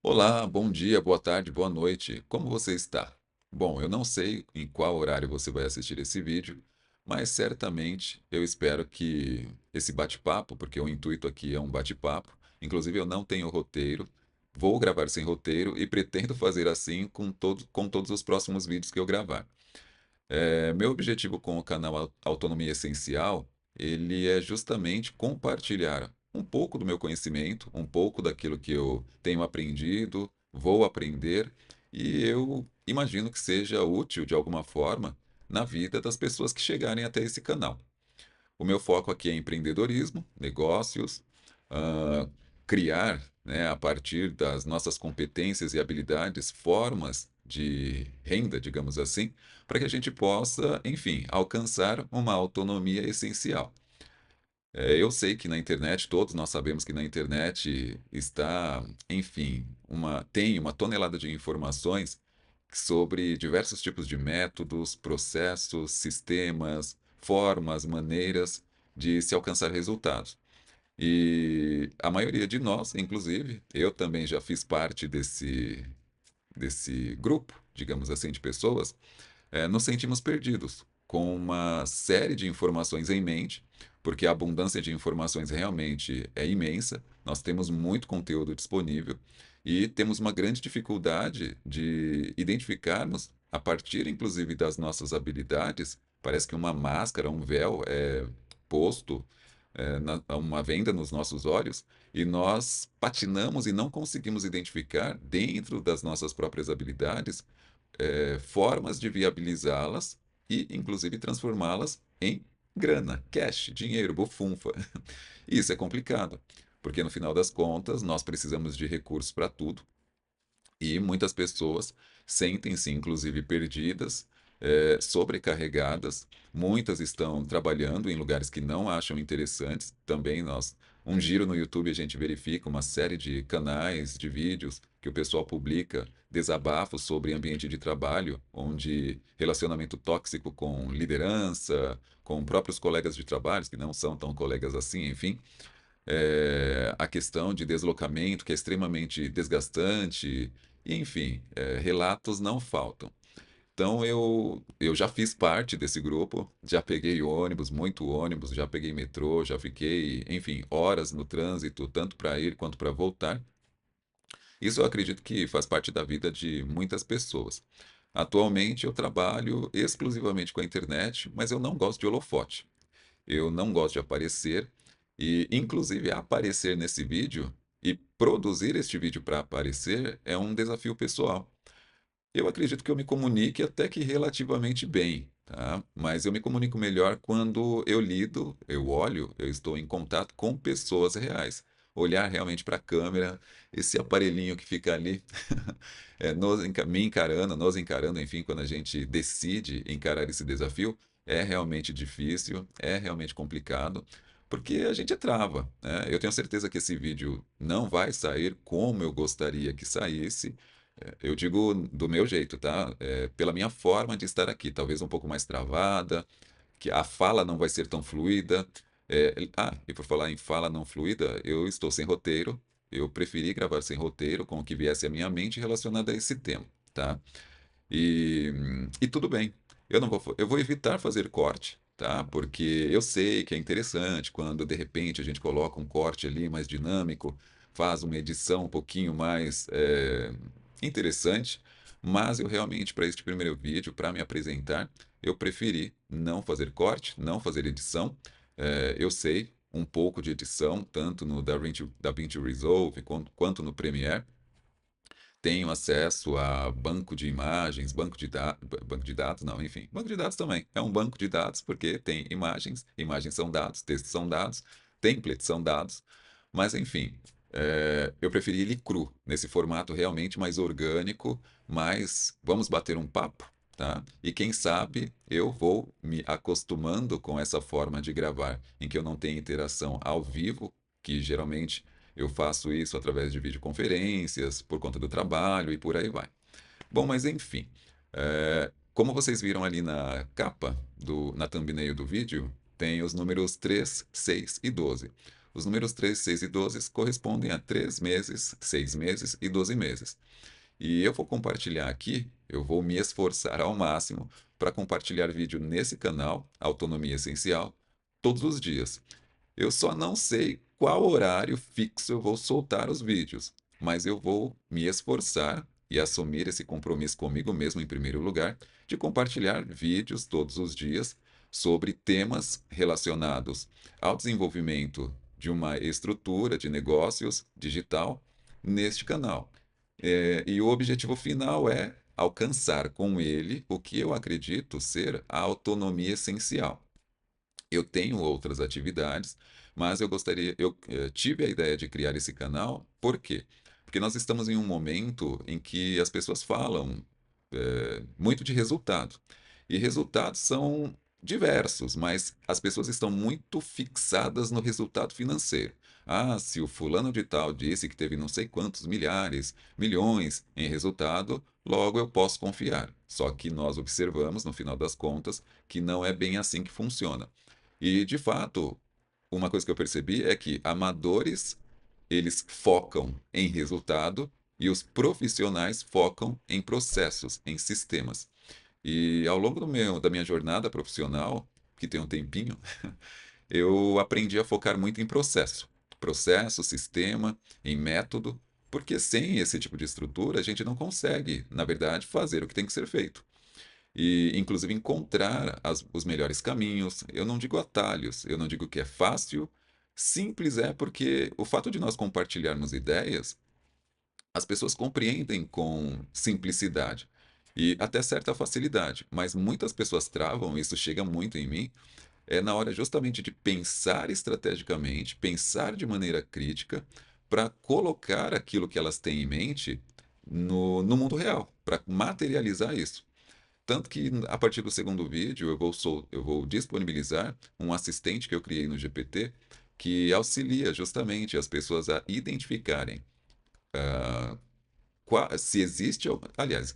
Olá, bom dia, boa tarde, boa noite. Como você está? Bom, eu não sei em qual horário você vai assistir esse vídeo, mas certamente eu espero que esse bate-papo, porque o intuito aqui é um bate-papo, inclusive eu não tenho roteiro, vou gravar sem roteiro e pretendo fazer assim com todos os próximos vídeos que eu gravar. Meu objetivo com o canal Autonomia Essencial, ele é justamente compartilhar um pouco do meu conhecimento, um pouco daquilo que eu tenho aprendido, vou aprender, e eu imagino que seja útil de alguma forma na vida das pessoas que chegarem até esse canal. O meu foco aqui é empreendedorismo, negócios, ah, criar, né, a partir das nossas competências e habilidades, formas de renda, digamos assim, para que a gente possa, enfim, alcançar uma autonomia essencial. Eu sei que na internet, todos nós sabemos que na internet está, enfim, tem uma tonelada de informações sobre diversos tipos de métodos, processos, sistemas, formas, maneiras de se alcançar resultados. E a maioria de nós, inclusive, eu também já fiz parte desse grupo, digamos assim, de pessoas, nos sentimos perdidos, com uma série de informações em mente, porque a abundância de informações realmente é imensa, nós temos muito conteúdo disponível e temos uma grande dificuldade de identificarmos, a partir inclusive das nossas habilidades, parece que uma máscara, um véu é posto, uma venda nos nossos olhos, e nós patinamos e não conseguimos identificar, dentro das nossas próprias habilidades, formas de viabilizá-las e, inclusive, transformá-las em grana, cash, dinheiro, bufunfa. Isso é complicado, porque no final das contas nós precisamos de recursos para tudo e muitas pessoas sentem-se, inclusive, perdidas, sobrecarregadas. Muitas estão trabalhando em lugares que não acham interessantes. Também um giro no YouTube, a gente verifica uma série de canais, de vídeos que o pessoal publica desabafos sobre ambiente de trabalho, onde relacionamento tóxico com liderança, com próprios colegas de trabalho, que não são tão colegas assim, enfim, a questão de deslocamento, que é extremamente desgastante, e, enfim, relatos não faltam. Então eu já fiz parte desse grupo, já peguei ônibus, muito ônibus, já peguei metrô, já fiquei, enfim, horas no trânsito, tanto para ir quanto para voltar. Isso eu acredito que faz parte da vida de muitas pessoas. Atualmente eu trabalho exclusivamente com a internet, mas eu não gosto de holofote. Eu não gosto de aparecer e, inclusive, aparecer nesse vídeo e produzir este vídeo para aparecer é um desafio pessoal. Eu acredito que eu me comunique até que relativamente bem, tá? Mas eu me comunico melhor quando eu lido, eu olho, eu estou em contato com pessoas reais. Olhar realmente para a câmera, esse aparelhinho que fica ali, me encarando, nos encarando, enfim, quando a gente decide encarar esse desafio, é realmente difícil, é realmente complicado, porque a gente trava, né? Eu tenho certeza que esse vídeo não vai sair como eu gostaria que saísse, eu digo do meu jeito, tá? Pela minha forma de estar aqui, talvez um pouco mais travada, que a fala não vai ser tão fluida. E por falar em fala não fluida, eu estou sem roteiro. Eu preferi gravar sem roteiro, com o que viesse à minha mente relacionado a esse tema, tá? E tudo bem. Eu vou evitar fazer corte, tá? Porque eu sei que é interessante quando de repente a gente coloca um corte ali mais dinâmico, faz uma edição um pouquinho mais interessante, mas eu realmente, para este primeiro vídeo, para me apresentar, eu preferi não fazer corte, não fazer edição. Eu sei um pouco de edição, tanto no DaVinci Resolve quanto no Premiere. Tenho acesso a banco de imagens, banco de dados, não, enfim, banco de dados também. É um banco de dados porque tem imagens, imagens são dados, textos são dados, templates são dados, mas enfim, eu preferi ele cru, nesse formato realmente mais orgânico, mas vamos bater um papo, tá? E quem sabe eu vou me acostumando com essa forma de gravar, em que eu não tenho interação ao vivo, que geralmente eu faço isso através de videoconferências, por conta do trabalho e por aí vai. Bom, mas enfim, como vocês viram ali na capa, na thumbnail do vídeo, tem os números 3, 6 e 12. Os números 3, 6 e 12 correspondem a 3 meses, 6 meses e 12 meses. E eu vou compartilhar aqui, eu vou me esforçar ao máximo para compartilhar vídeo nesse canal, Autonomia Essencial, todos os dias. Eu só não sei qual horário fixo eu vou soltar os vídeos, mas eu vou me esforçar e assumir esse compromisso comigo mesmo, em primeiro lugar, de compartilhar vídeos todos os dias sobre temas relacionados ao desenvolvimento de uma estrutura de negócios digital neste canal. E o objetivo final é alcançar com ele o que eu acredito ser a autonomia essencial. Eu tenho outras atividades, mas eu tive a ideia de criar esse canal, por quê? Porque nós estamos em um momento em que as pessoas falam muito de resultado. E resultados são diversos, mas as pessoas estão muito fixadas no resultado financeiro. Ah, se o fulano de tal disse que teve não sei quantos milhares, milhões em resultado, logo eu posso confiar. Só que nós observamos, no final das contas, que não é bem assim que funciona. E, de fato, uma coisa que eu percebi é que amadores, eles focam em resultado e os profissionais focam em processos, em sistemas. E ao longo da minha jornada profissional, que tem um tempinho, eu aprendi a focar muito em processo. Processo, sistema, em método, porque sem esse tipo de estrutura a gente não consegue, na verdade, fazer o que tem que ser feito e inclusive encontrar os melhores caminhos. Eu não digo atalhos, eu não digo que é fácil, simples é porque o fato de nós compartilharmos ideias, as pessoas compreendem com simplicidade e até certa facilidade, mas muitas pessoas travam, isso chega muito em mim, é na hora justamente de pensar estrategicamente, pensar de maneira crítica, para colocar aquilo que elas têm em mente no mundo real, para materializar isso. Tanto que a partir do segundo vídeo eu vou disponibilizar um assistente que eu criei no GPT que auxilia justamente as pessoas a identificarem se existe, aliás,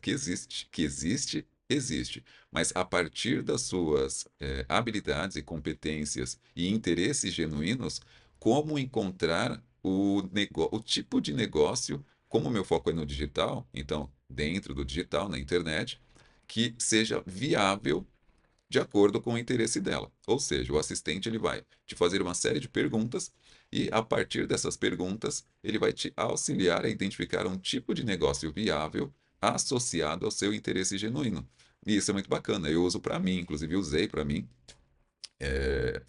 existe, mas a partir das suas habilidades e competências e interesses genuínos, como encontrar o tipo de negócio, como o meu foco é no digital, então dentro do digital, na internet, que seja viável de acordo com o interesse dela. Ou seja, o assistente ele vai te fazer uma série de perguntas e a partir dessas perguntas ele vai te auxiliar a identificar um tipo de negócio viável associado ao seu interesse genuíno. E isso é muito bacana. Eu uso para mim, inclusive usei para mim.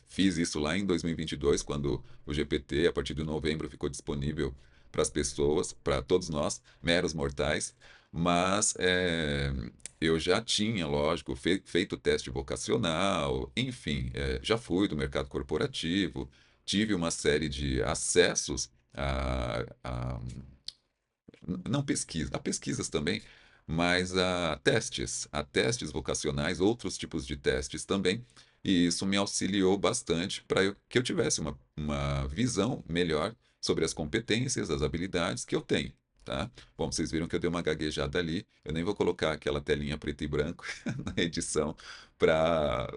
Fiz isso lá em 2022, quando o GPT, a partir de novembro, ficou disponível para as pessoas, para todos nós, meros mortais. Mas eu já tinha, lógico, feito o teste vocacional, enfim, já fui do mercado corporativo, tive uma série de acessos a não pesquisa, a pesquisas também, mas a testes vocacionais, outros tipos de testes também, e isso me auxiliou bastante para que eu tivesse uma visão melhor sobre as competências, as habilidades que eu tenho. Tá? Bom, vocês viram que eu dei uma gaguejada ali. Eu nem vou colocar aquela telinha preto e branco na edição para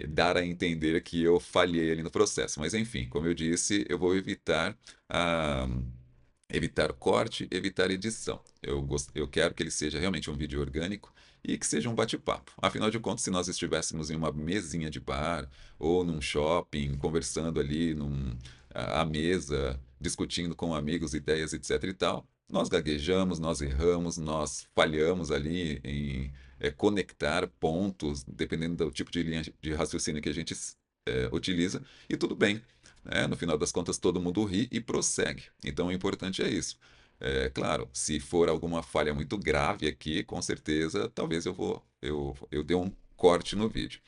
dar a entender que eu falhei ali no processo. Mas enfim, como eu disse, eu vou a evitar corte, evitar edição. Eu quero que ele seja realmente um vídeo orgânico e que seja um bate-papo. Afinal de contas, se nós estivéssemos em uma mesinha de bar ou num shopping, conversando ali à mesa, discutindo com amigos ideias, etc e tal, nós gaguejamos, nós erramos, nós falhamos ali em conectar pontos, dependendo do tipo de linha de raciocínio que a gente utiliza, e tudo bem, né? No final das contas, todo mundo ri e prossegue. Então, o importante é isso. Claro, se for alguma falha muito grave aqui, com certeza, talvez eu dê um corte no vídeo.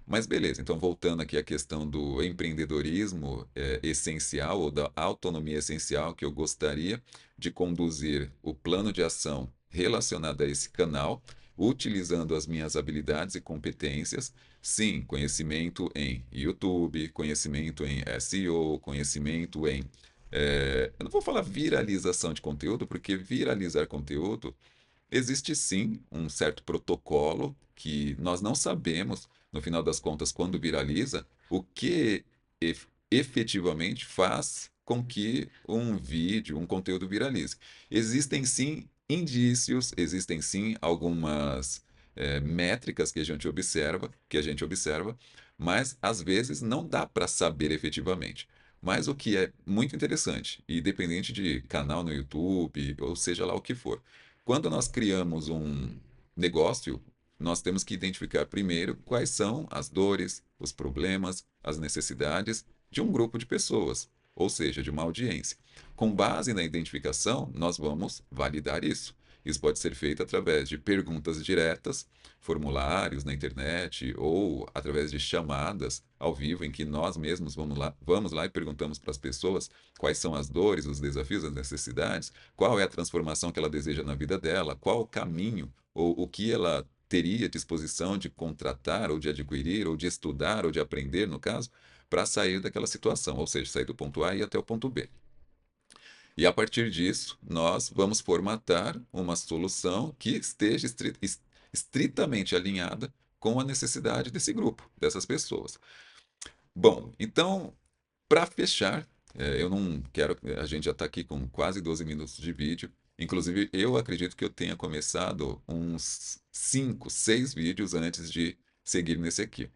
Mas beleza, então voltando aqui à questão do empreendedorismo essencial ou da autonomia essencial, que eu gostaria de conduzir o plano de ação relacionado a esse canal, utilizando as minhas habilidades e competências. Sim, conhecimento em YouTube, conhecimento em SEO, conhecimento em. Eu não vou falar viralização de conteúdo, porque viralizar conteúdo existe sim um certo protocolo que nós não sabemos, no final das contas, quando viraliza, o que efetivamente faz com que um vídeo, um conteúdo viralize. Existem sim indícios, existem sim algumas métricas que a gente observa, mas às vezes não dá para saber efetivamente. Mas o que é muito interessante, e independente de canal no YouTube, ou seja lá o que for, quando nós criamos um negócio, nós temos que identificar primeiro quais são as dores, os problemas, as necessidades de um grupo de pessoas, ou seja, de uma audiência. Com base na identificação, nós vamos validar isso. Isso pode ser feito através de perguntas diretas, formulários na internet ou através de chamadas ao vivo em que nós mesmos vamos lá e perguntamos para as pessoas quais são as dores, os desafios, as necessidades, qual é a transformação que ela deseja na vida dela, qual o caminho ou o que ela teria disposição de contratar ou de adquirir ou de estudar ou de aprender, no caso, para sair daquela situação, ou seja, sair do ponto A e ir até o ponto B. E a partir disso, nós vamos formatar uma solução que esteja estritamente alinhada com a necessidade desse grupo, dessas pessoas. Bom, então, para fechar, eu não quero. A gente já está aqui com quase 12 minutos de vídeo. Inclusive, eu acredito que eu tenha começado uns 5, 6 vídeos antes de seguir nesse aqui.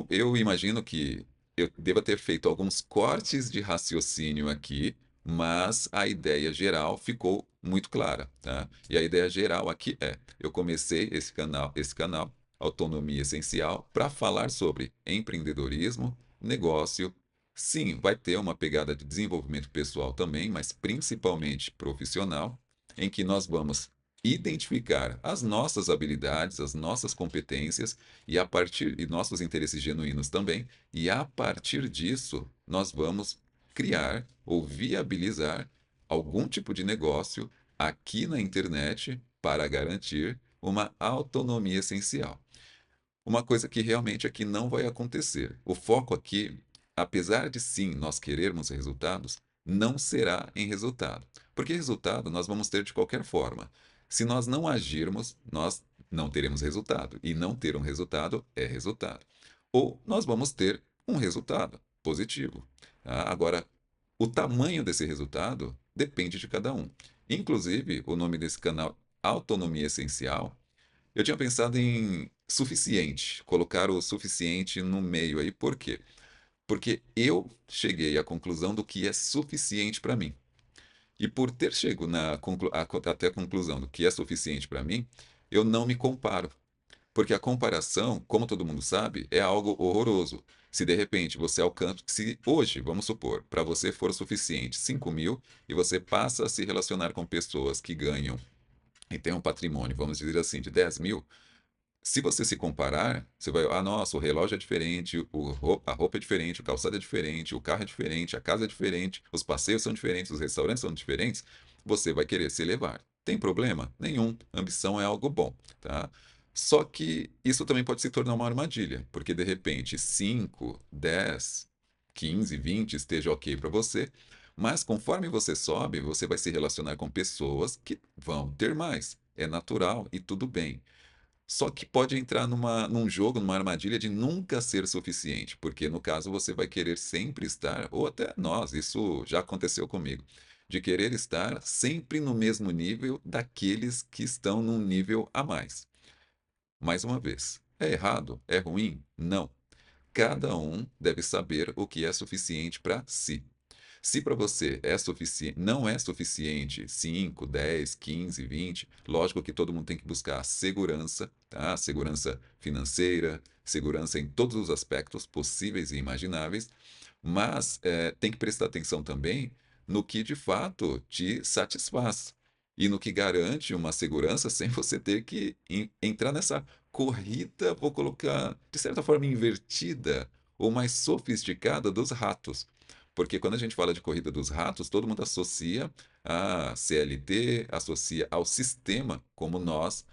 Eu imagino que eu deva ter feito alguns cortes de raciocínio aqui, mas a ideia geral ficou muito clara, tá? E a ideia geral aqui é: eu comecei esse canal Autonomia Essencial, para falar sobre empreendedorismo, negócio. Sim, vai ter uma pegada de desenvolvimento pessoal também, mas principalmente profissional, em que nós vamos identificar as nossas habilidades, as nossas competências e nossos interesses genuínos também, e a partir disso nós vamos criar ou viabilizar algum tipo de negócio aqui na internet para garantir uma autonomia essencial. Uma coisa que realmente aqui não vai acontecer. O foco aqui, apesar de sim nós querermos resultados, não será em resultado. Porque resultado nós vamos ter de qualquer forma. Se nós não agirmos, nós não teremos resultado. E não ter um resultado é resultado. Ou nós vamos ter um resultado positivo. Tá? Agora, o tamanho desse resultado depende de cada um. Inclusive, o nome desse canal, Autonomia Essencial, eu tinha pensado em suficiente, colocar o suficiente no meio aí. Por quê? Porque eu cheguei à conclusão do que é suficiente para mim. E por ter chego até a conclusão do que é suficiente para mim, eu não me comparo. Porque a comparação, como todo mundo sabe, é algo horroroso. Se de repente você alcança, se hoje, vamos supor, para você for o suficiente 5.000 e você passa a se relacionar com pessoas que ganham e têm um patrimônio, vamos dizer assim, de 10.000, se você se comparar, você vai, nossa, o relógio é diferente, a roupa é diferente, o calçado é diferente, o carro é diferente, a casa é diferente, os passeios são diferentes, os restaurantes são diferentes, você vai querer se elevar. Tem problema? Nenhum. Ambição é algo bom, tá? Só que isso também pode se tornar uma armadilha, porque de repente 5, 10, 15, 20 esteja ok para você, mas conforme você sobe, você vai se relacionar com pessoas que vão ter mais. É natural e tudo bem. Só que pode entrar num jogo, numa armadilha de nunca ser suficiente, porque no caso você vai querer sempre estar, ou até nós, isso já aconteceu comigo, de querer estar sempre no mesmo nível daqueles que estão num nível a mais. Mais uma vez, é errado? É ruim? Não. Cada um deve saber o que é suficiente para si. Se para você não é suficiente 5, 10, 15, 20, lógico que todo mundo tem que buscar segurança, tá? Segurança financeira, segurança em todos os aspectos possíveis e imagináveis, mas tem que prestar atenção também no que de fato te satisfaz e no que garante uma segurança sem você ter que entrar nessa corrida, vou colocar de certa forma invertida ou mais sofisticada dos ratos. Porque quando a gente fala de corrida dos ratos, todo mundo associa a CLT, associa ao sistema, como nós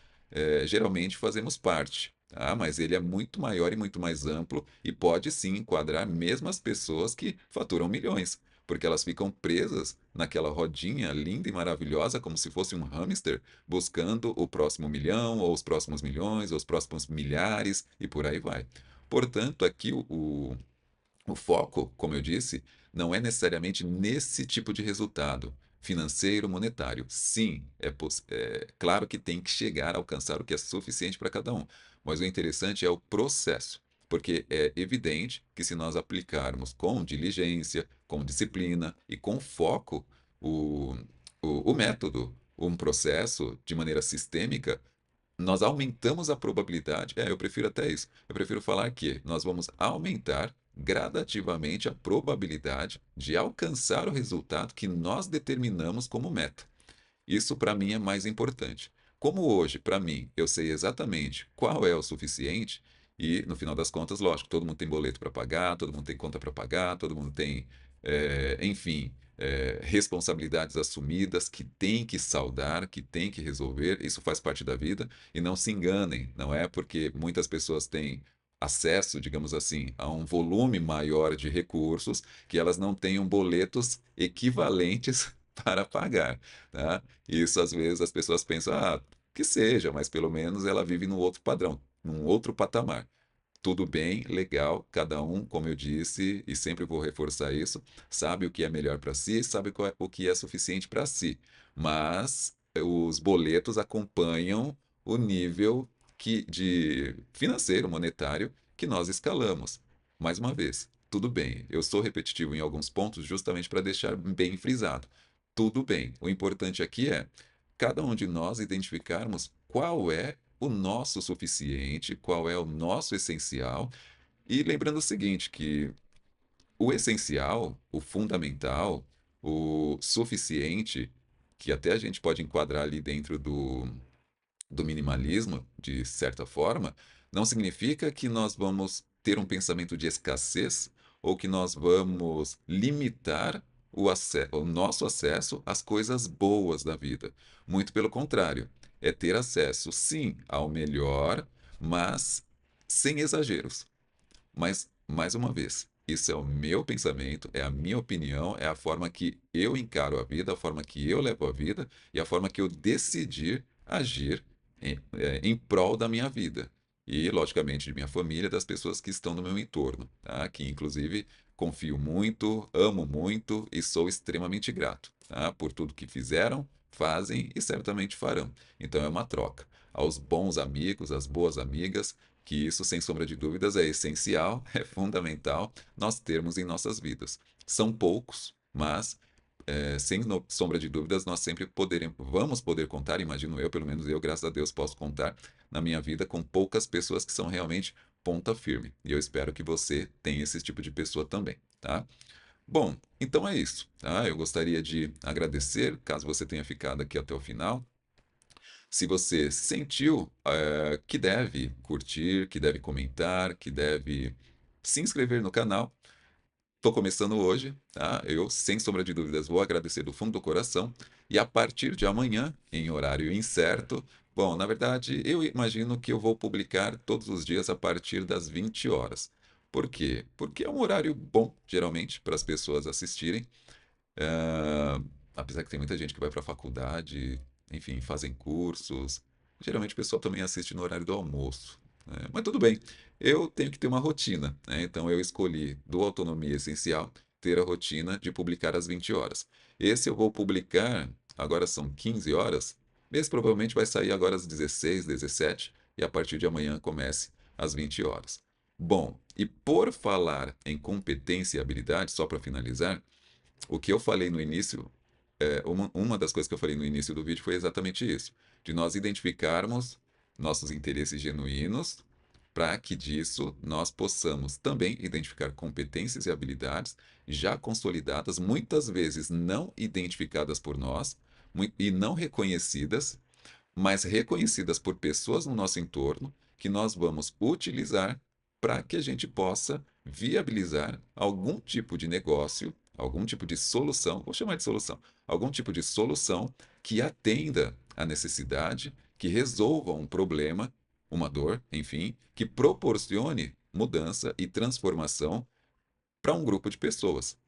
geralmente fazemos parte. Tá? Mas ele é muito maior e muito mais amplo e pode sim enquadrar mesmo as pessoas que faturam milhões, porque elas ficam presas naquela rodinha linda e maravilhosa, como se fosse um hamster, buscando o próximo milhão, ou os próximos milhões, ou os próximos milhares, e por aí vai. Portanto, aqui O foco, como eu disse, não é necessariamente nesse tipo de resultado financeiro, monetário. Sim, é claro que tem que chegar a alcançar o que é suficiente para cada um, mas o interessante é o processo, porque é evidente que se nós aplicarmos com diligência, com disciplina e com foco o, o método, um processo de maneira sistêmica, nós aumentamos a probabilidade. Eu prefiro até isso. Eu prefiro falar que nós vamos aumentar gradativamente a probabilidade de alcançar o resultado que nós determinamos como meta. Isso para mim é mais importante. Como hoje, para mim, eu sei exatamente qual é o suficiente, e no final das contas, lógico, todo mundo tem boleto para pagar, todo mundo tem conta para pagar, todo mundo tem, enfim, responsabilidades assumidas que tem que saldar, que tem que resolver. Isso faz parte da vida. E não se enganem, não é porque muitas pessoas têm acesso, digamos assim, a um volume maior de recursos que elas não tenham boletos equivalentes para pagar, tá? Isso às vezes as pessoas pensam, que seja, mas pelo menos ela vive num outro padrão, num outro patamar. Tudo bem, legal, cada um, como eu disse, e sempre vou reforçar isso, sabe o que é melhor para si, sabe o que é suficiente para si. Mas os boletos acompanham o nível de financeiro, monetário que nós escalamos. Mais uma vez, tudo bem. Eu sou repetitivo em alguns pontos justamente para deixar bem frisado. Tudo bem. O importante aqui é cada um de nós identificarmos qual é o nosso suficiente, qual é o nosso essencial. E lembrando o seguinte, que o essencial, o fundamental, o suficiente, que até a gente pode enquadrar ali dentro do minimalismo, de certa forma, não significa que nós vamos ter um pensamento de escassez ou que nós vamos limitar o nosso acesso às coisas boas da vida. Muito pelo contrário, é ter acesso, sim, ao melhor, mas sem exageros. Mas, mais uma vez, isso é o meu pensamento, é a minha opinião, é a forma que eu encaro a vida, a forma que eu levo a vida e a forma que eu decidir agir em prol da minha vida. E, logicamente, de minha família, das pessoas que estão no meu entorno, tá? Que, inclusive, confio muito, amo muito e sou extremamente grato, tá? Por tudo que fizeram, fazem e certamente farão. Então, é uma troca. Aos bons amigos, às boas amigas, que isso, sem sombra de dúvidas, é essencial, é fundamental nós termos em nossas vidas. São poucos, mas sem sombra de dúvidas, nós sempre vamos poder contar, imagino eu, pelo menos eu, graças a Deus, posso contar na minha vida com poucas pessoas que são realmente ponta firme. E eu espero que você tenha esse tipo de pessoa também, tá? Bom, então é isso, tá? Eu gostaria de agradecer, caso você tenha ficado aqui até o final. Se você sentiu que deve curtir, que deve comentar, que deve se inscrever no canal, estou começando hoje, tá? Eu, sem sombra de dúvidas, vou agradecer do fundo do coração. E a partir de amanhã, em horário incerto, bom, na verdade, eu imagino que eu vou publicar todos os dias a partir das 20 horas. Por quê? Porque é um horário bom, geralmente, para as pessoas assistirem. Ah, apesar que tem muita gente que vai para a faculdade, enfim, fazem cursos. Geralmente o pessoal também assiste no horário do almoço, né? Mas tudo bem, eu tenho que ter uma rotina, né? Então eu escolhi do Autonomia Essencial ter a rotina de publicar às 20 horas. Esse eu vou publicar, agora são 15 horas, esse provavelmente vai sair agora às 16, 17 e a partir de amanhã comece às 20 horas. Bom, e por falar em competência e habilidade, só para finalizar, o que eu falei no início, uma das coisas que eu falei no início do vídeo foi exatamente isso, de nós identificarmos nossos interesses genuínos, para que disso nós possamos também identificar competências e habilidades já consolidadas, muitas vezes não identificadas por nós e não reconhecidas, mas reconhecidas por pessoas no nosso entorno, que nós vamos utilizar para que a gente possa viabilizar algum tipo de negócio, algum tipo de solução, vou chamar de solução, algum tipo de solução que atenda à necessidade, que resolva um problema, uma dor, enfim, que proporcione mudança e transformação para um grupo de pessoas.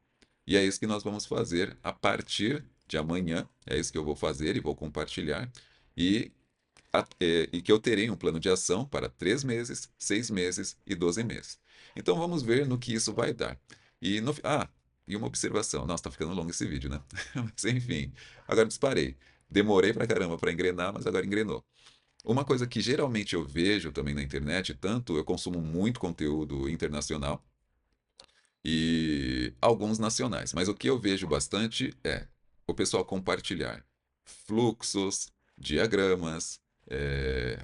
E é isso que nós vamos fazer a partir de amanhã. É isso que eu vou fazer e vou compartilhar. E e que eu terei um plano de ação para 3 meses, 6 meses e 12 meses. Então vamos ver no que isso vai dar. E no, e uma observação. Nossa, tá ficando longo esse vídeo, né? Mas enfim, agora disparei. Demorei pra caramba para engrenar, mas agora engrenou. Uma coisa que geralmente eu vejo também na internet, tanto eu consumo muito conteúdo internacional e alguns nacionais, mas o que eu vejo bastante é o pessoal compartilhar fluxos, diagramas,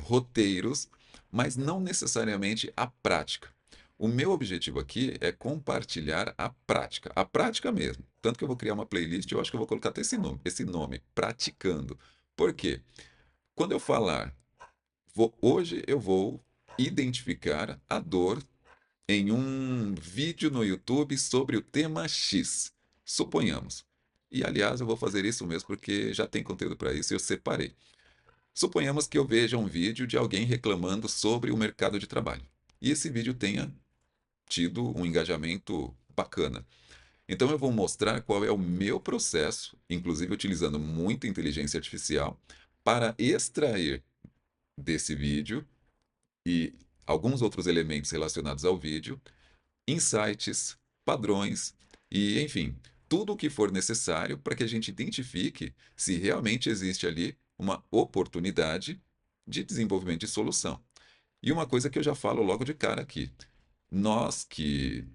roteiros, mas não necessariamente a prática. O meu objetivo aqui é compartilhar a prática mesmo. Tanto que eu vou criar uma playlist, eu acho que eu vou colocar até esse nome, Praticando. Por quê? Quando eu falar hoje eu vou identificar a dor em um vídeo no YouTube sobre o tema X. Suponhamos. E aliás, eu vou fazer isso mesmo porque já tem conteúdo para isso e eu separei. Suponhamos que eu veja um vídeo de alguém reclamando sobre o mercado de trabalho. E esse vídeo tenha tido um engajamento bacana. Então eu vou mostrar qual é o meu processo, inclusive utilizando muita inteligência artificial, para extrair desse vídeo e alguns outros elementos relacionados ao vídeo, insights, padrões e, enfim, tudo o que for necessário para que a gente identifique se realmente existe ali uma oportunidade de desenvolvimento de solução. E uma coisa que eu já falo logo de cara aqui: nós que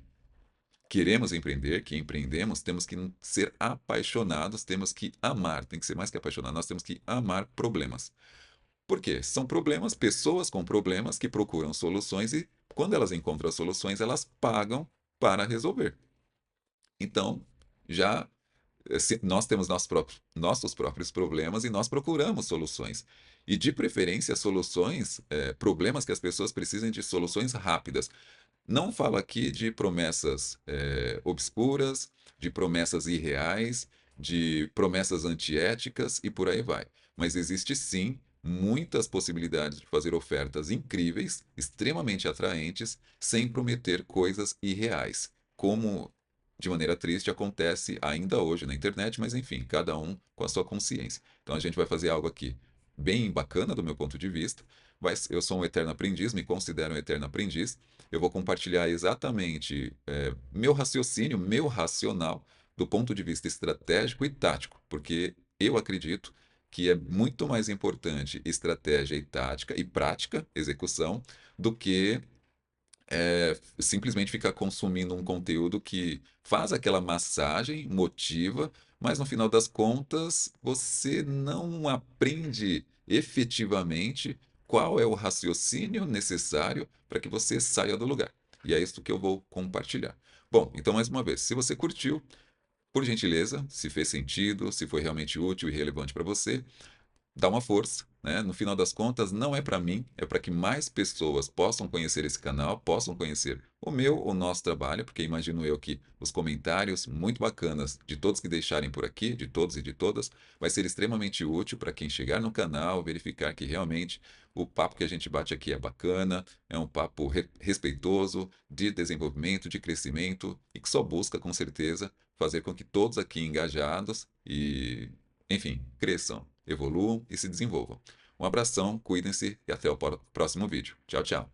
queremos empreender, que empreendemos, temos que ser apaixonados, temos que amar, tem que ser mais que apaixonar, nós temos que amar problemas. Por quê? São problemas, pessoas com problemas que procuram soluções e, quando elas encontram as soluções, elas pagam para resolver. Então, já nós temos nossos próprios problemas e nós procuramos soluções. E, de preferência, soluções, problemas que as pessoas precisem de soluções rápidas. Não falo aqui de promessas obscuras, de promessas irreais, de promessas antiéticas e por aí vai. Mas existe sim muitas possibilidades de fazer ofertas incríveis, extremamente atraentes, sem prometer coisas irreais, como de maneira triste acontece ainda hoje na internet, mas enfim, cada um com a sua consciência. Então a gente vai fazer algo aqui bem bacana do meu ponto de vista. Eu sou um eterno aprendiz, me considero um eterno aprendiz. Eu vou compartilhar exatamente meu raciocínio, meu racional, do ponto de vista estratégico e tático, porque eu acredito que é muito mais importante estratégia e tática e prática, execução, do que simplesmente ficar consumindo um conteúdo que faz aquela massagem, motiva, mas no final das contas você não aprende efetivamente qual é o raciocínio necessário para que você saia do lugar. E é isso que eu vou compartilhar. Bom, então mais uma vez, se você curtiu, por gentileza, se fez sentido, se foi realmente útil e relevante para você, dá uma força, né? No final das contas, não é para mim, é para que mais pessoas possam conhecer esse canal, possam conhecer o nosso trabalho, porque imagino eu que os comentários muito bacanas de todos que deixarem por aqui, de todos e de todas, vai ser extremamente útil para quem chegar no canal, verificar que realmente o papo que a gente bate aqui é bacana, é um papo respeitoso, de desenvolvimento, de crescimento e que só busca, com certeza, fazer com que todos aqui engajados e enfim, cresçam, evoluam e se desenvolvam. Um abração, cuidem-se e até o próximo vídeo. Tchau, tchau.